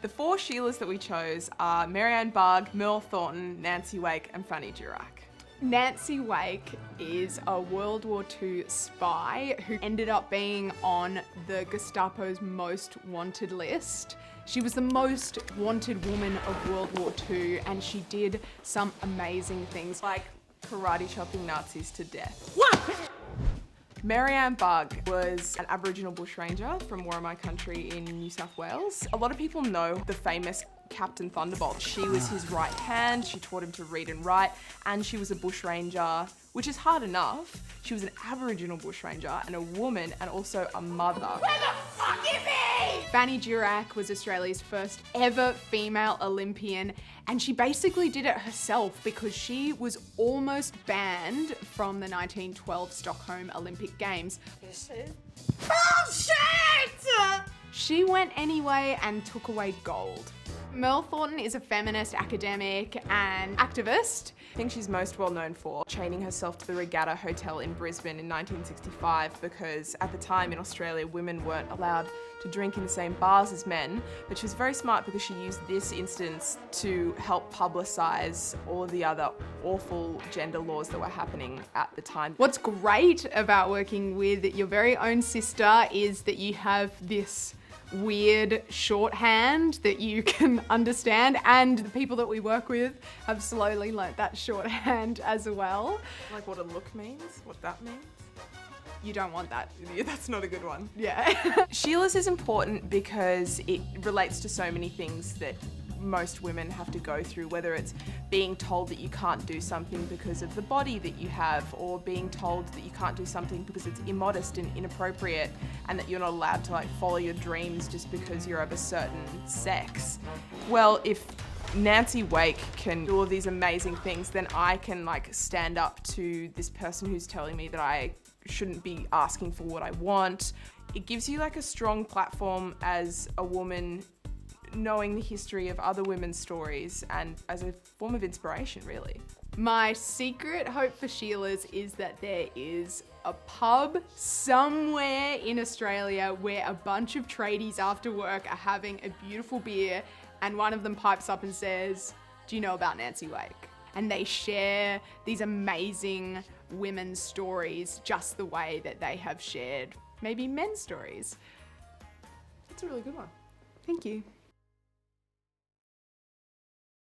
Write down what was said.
The 4 Sheilas that we chose are Marianne Bugg, Merle Thornton, Nancy Wake, and Fanny Durack. Nancy Wake is a World War II spy who ended up being on the Gestapo's most wanted list. She was the most wanted woman of World War II, and she did some amazing things. Like karate chopping Nazis to death. What? Marianne Bugg was an Aboriginal bushranger from Warramai country in New South Wales. A lot of people know the famous Captain Thunderbolt. She was his right hand, she taught him to read and write, and she was a bushranger, which is hard enough. She was an Aboriginal bushranger and a woman and also a mother. Where the fuck is he? Fanny Durack was Australia's first ever female Olympian, and she basically did it herself because she was almost banned from the 1912 Stockholm Olympic Games. This is bullshit! She went anyway and took away gold. Merle Thornton is a feminist academic and activist. I think she's most well known for chaining herself to the Regatta Hotel in Brisbane in 1965 because at the time in Australia women weren't allowed to drink in the same bars as men, but she was very smart because she used this instance to help publicise all of the other awful gender laws that were happening at the time. What's great about working with your very own sister is that you have this weird shorthand that you can understand, and the people that we work with have slowly learnt that shorthand as well. Like what a look means, what that means. You don't want that. Yeah, that's not a good one. Yeah. Sheilas is important because it relates to so many things that most women have to go through, whether it's being told that you can't do something because of the body that you have, or being told that you can't do something because it's immodest and inappropriate, and that you're not allowed to like follow your dreams just because you're of a certain sex. Well, if Nancy Wake can do all these amazing things, then I can like stand up to this person who's telling me that I shouldn't be asking for what I want. It gives you like a strong platform as a woman, knowing the history of other women's stories and as a form of inspiration, really. My secret hope for Sheilas is that there is a pub somewhere in Australia where a bunch of tradies after work are having a beautiful beer and one of them pipes up and says, "Do you know about Nancy Wake?" And they share these amazing women's stories just the way that they have shared maybe men's stories. That's a really good one. Thank you.